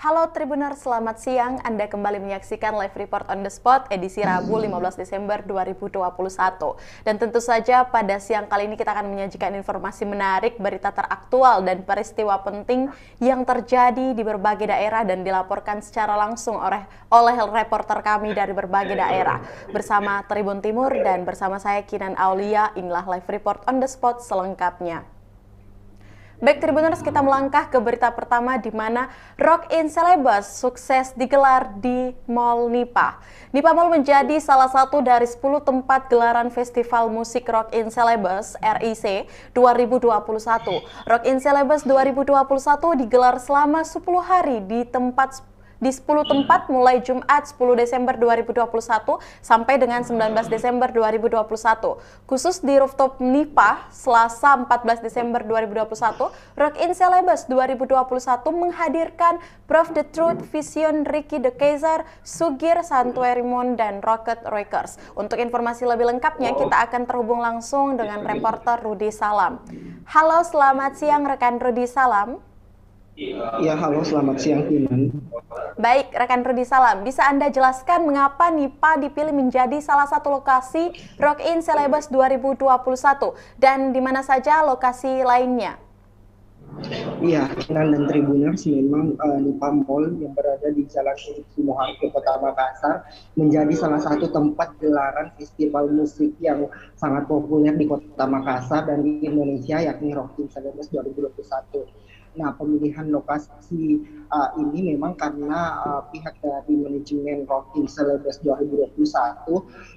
Halo Tribuners, selamat siang. Anda kembali menyaksikan Live Report on the Spot edisi Rabu 15 Desember 2021. Dan tentu saja pada siang kali ini kita akan menyajikan informasi menarik, berita teraktual, dan peristiwa penting yang terjadi di berbagai daerah dan dilaporkan secara langsung oleh reporter kami dari berbagai daerah. Bersama Tribun Timur dan bersama saya Kinan Aulia, inilah Live Report on the Spot selengkapnya. Baik Tribuners, kita melangkah ke berita pertama di mana Rock in Celebes sukses digelar di Mall Nipa. Nipa Mall menjadi salah satu dari 10 tempat gelaran Festival Musik Rock in Celebes RIC 2021. Rock in Celebes 2021 digelar selama 10 hari di 10 tempat mulai Jumat 10 Desember 2021 sampai dengan 19 Desember 2021. Khusus di rooftop Nipa, Selasa 14 Desember 2021, Rock in Celebes 2021 menghadirkan Proof the Truth, Vision, Ricky the Kaiser, Sugir, Santuerimon, dan Rocket Rockers. Untuk informasi lebih lengkapnya, kita akan terhubung langsung dengan reporter Rudi Salam. Halo, selamat siang rekan Rudi Salam. Ya, halo, selamat siang, Kinan. Baik, rekan Rudi Salam, bisa Anda jelaskan mengapa Nipa dipilih menjadi salah satu lokasi Rock in Celebes 2021 dan di mana saja lokasi lainnya? Iya, Kinan dan Tribuners, memang Nipa Mall yang berada di Jalan Sumoharjo, Kota Makassar menjadi salah satu tempat gelaran festival musik yang sangat populer di Kota Makassar dan di Indonesia, yakni Rock in Celebes 2021. Nah, pemilihan lokasi ini memang karena pihak dari manajemen Rock in Celebes 2021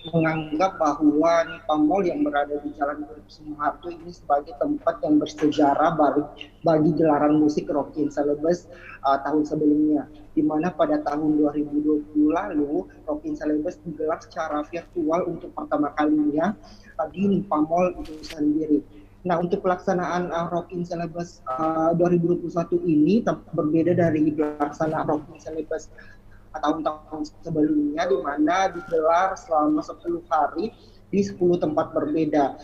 menganggap bahwa Nipa Mall yang berada di Jalan Sumoharjo ini sebagai tempat yang bersejarah bagi gelaran musik Rock in Celebes tahun sebelumnya, di mana pada tahun 2020 lalu Rock in Celebes digelar secara virtual untuk pertama kalinya di Nipa Mall itu sendiri. Nah, untuk pelaksanaan Rock in Celebes 2021 ini berbeda dari pelaksanaan Rock in Celebes tahun-tahun sebelumnya, di mana digelar selama 10 hari di 10 tempat berbeda.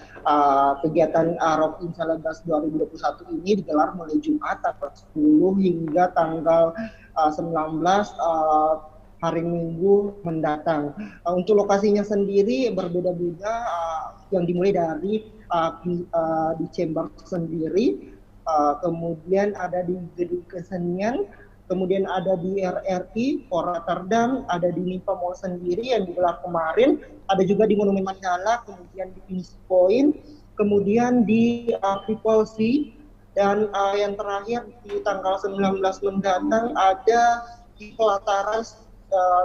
Kegiatan Rock in Celebes 2021 ini digelar mulai Jumat tanggal 10 hingga tanggal 19 hari Minggu mendatang. Untuk lokasinya sendiri berbeda-beda, yang dimulai dari di Chamber sendiri, kemudian ada di Gedung Kesenian, kemudian ada di RRI, Rotterdam, ada di Nipa Mall sendiri yang digelar kemarin, ada juga di Monumen Mandala, kemudian di Finish Point, kemudian di Triple C, dan yang terakhir di tanggal 19 mendatang ada di pelataran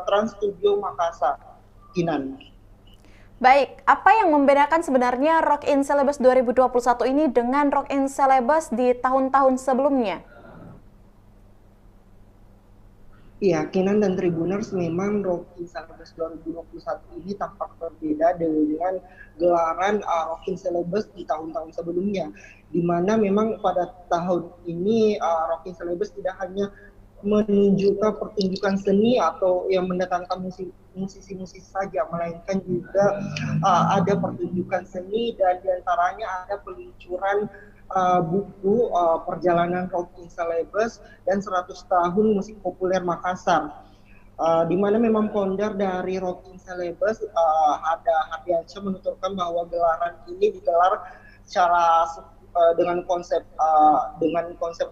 Trans Studio Makassar. Kinan. Baik, apa yang membedakan sebenarnya Rock in Celebes 2021 ini dengan Rock in Celebes di tahun-tahun sebelumnya? Iya, Kinan dan Tribuners, memang Rock in Celebes 2021 ini tampak berbeda dengan gelaran Rock in Celebes di tahun-tahun sebelumnya, di mana memang pada tahun ini Rock in Celebes tidak hanya menunjukkan pertunjukan seni atau yang mendatangkan musisi-musisi saja, melainkan juga ada pertunjukan seni dan diantaranya ada peluncuran buku perjalanan Rock in Celebes dan 100 tahun musik populer Makassar, di mana memang founder dari Rock in Celebes ada Hardiansyah menuturkan bahwa gelaran ini digelar secara dengan konsep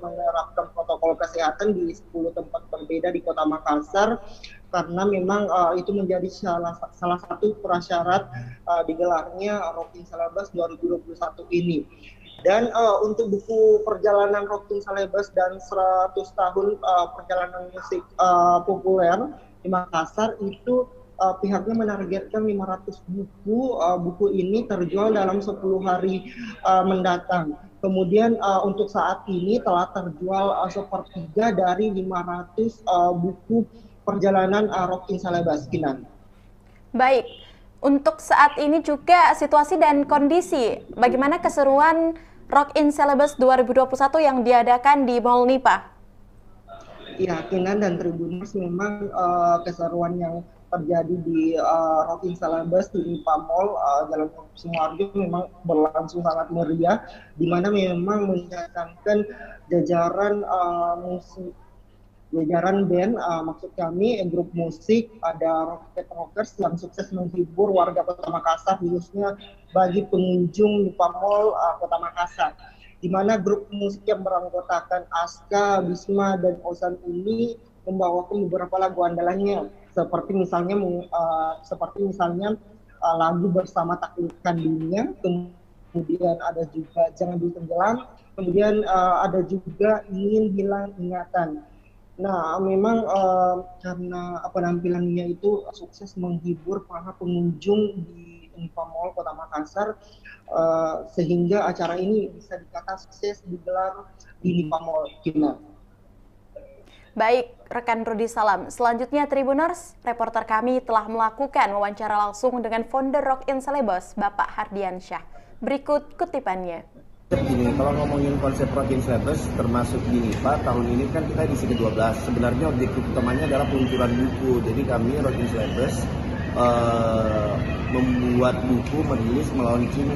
menerapkan protokol kesehatan di 10 tempat berbeda di Kota Makassar, karena memang itu menjadi salah satu prasyarat digelarnya Rock in Celebes 2021 ini. Dan untuk buku perjalanan Rock in Celebes dan 100 tahun perjalanan musik populer di Makassar itu pihaknya menargetkan 500 buku. Buku ini terjual dalam 10 hari mendatang. Kemudian untuk saat ini telah terjual sepertiga dari 500 buku perjalanan Rock in Celebes, Kinan. Baik, untuk saat ini juga situasi dan kondisi, bagaimana keseruan Rock in Celebes 2021 yang diadakan di Mall Nipa? Ya, Kinan dan Tribuners, memang keseruan yang terjadi di Rocking Celebes di Nipa Mall Jalan Sumoharjo memang berlangsung sangat meriah, di mana memang mendatangkan jajaran musik jajaran band, maksud kami grup musik, ada Rocket Rockers yang sukses menghibur warga Kota Makassar, khususnya bagi pengunjung Nipa Mall Kota Makassar. Di mana grup musik yang beranggotakan Aska, Bisma, dan Ozan ini membawakan beberapa lagu andalannya, seperti misalnya lagu Bersama Taklukkan Dunia, kemudian ada juga Jangan Dulu Tenggelam, kemudian ada juga Ingin Hilang Ingatan. Nah, memang karena penampilannya itu sukses menghibur para pengunjung di Nipa Mall Kota Makassar, sehingga acara ini bisa dikatakan sukses digelar di Nipa Mall. Gimana? Baik, rekan Rudi Salam. Selanjutnya Tribuners, reporter kami telah melakukan wawancara langsung dengan founder Rock in Celebes, Bapak Hardiansyah. Berikut kutipannya. Gini, kalau ngomongin konsep Rocking Celebes termasuk di Nipa, tahun ini kan kita edisi ke-12. Sebenarnya objektif utamanya adalah peluncuran buku. Jadi kami Rocking Celebes membuat buku, merilis, melaunching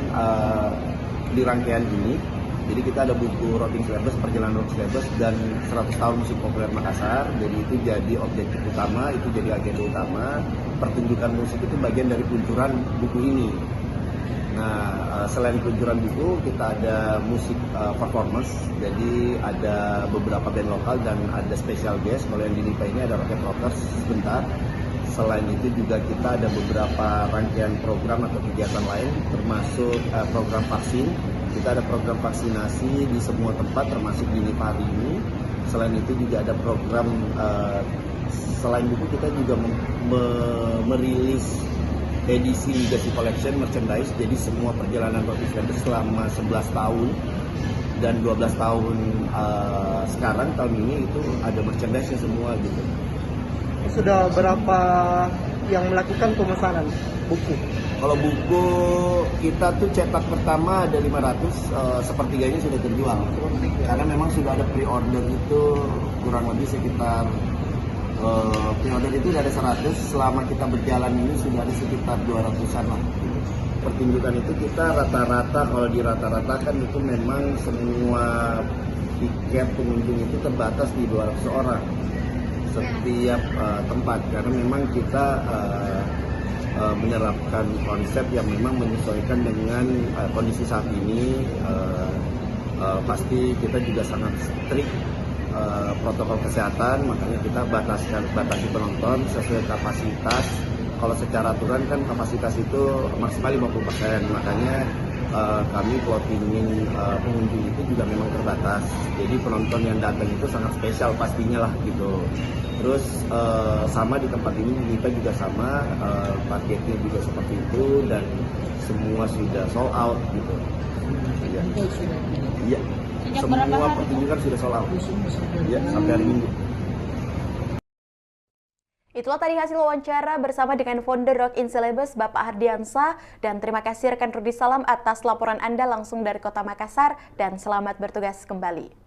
di rangkaian ini. Jadi kita ada buku Rocking Celebes, Perjalanan Rocking Celebes, dan 100 tahun musik populer Makassar. Jadi itu jadi objektif utama, itu jadi agenda utama. Pertunjukan musik itu bagian dari peluncuran buku ini. Nah, selain peluncuran buku, kita ada musik performance. Jadi ada beberapa band lokal dan ada special guest. Kalau yang di Nipa ini ada Rocket Rockers sebentar. Selain itu juga kita ada beberapa rangkaian program atau kegiatan lain, termasuk program vaksin. Kita ada program vaksinasi di semua tempat, termasuk di Nipa hari ini. Selain itu juga ada program, selain buku kita juga merilis edisi Legacy Collection merchandise. Jadi semua perjalanan Rocking Celebes selama 11 tahun dan 12 tahun sekarang, tahun ini itu ada merchandise-nya semua gitu. Sudah berapa yang melakukan pemesanan buku? Kalau buku kita tuh cetak pertama ada 500, sepertiganya sudah terjual. Karena memang sudah ada pre-order itu kurang lebih sekitar pre-order itu sudah ada 100, selama kita berjalan ini sudah ada sekitar 200-an lah. Pertunjukan itu kita rata-rata, kalau di rata-rata kan itu memang semua tiket pengunjung itu terbatas di 200 orang setiap tempat, karena memang kita menerapkan konsep yang memang menyesuaikan dengan kondisi saat ini. Pasti kita juga sangat strict protokol kesehatan, makanya kita batasi penonton sesuai kapasitas. Kalau secara aturan kan kapasitas itu maksimal 50%, makanya kami plottingin pengunjung itu juga memang terbatas. Jadi penonton yang datang itu sangat spesial pastinya lah gitu. Terus sama di tempat ini kita juga sama, targetnya juga seperti itu dan semua sudah sold out gitu. Iya. Semua pertunjukan sudah sold out. Ya, sampai hari Minggu. Itulah tadi hasil wawancara bersama dengan founder Rock in Celebes, Bapak Hardiansyah. Dan terima kasih rekan Rudi Salam atas laporan Anda langsung dari Kota Makassar dan selamat bertugas kembali.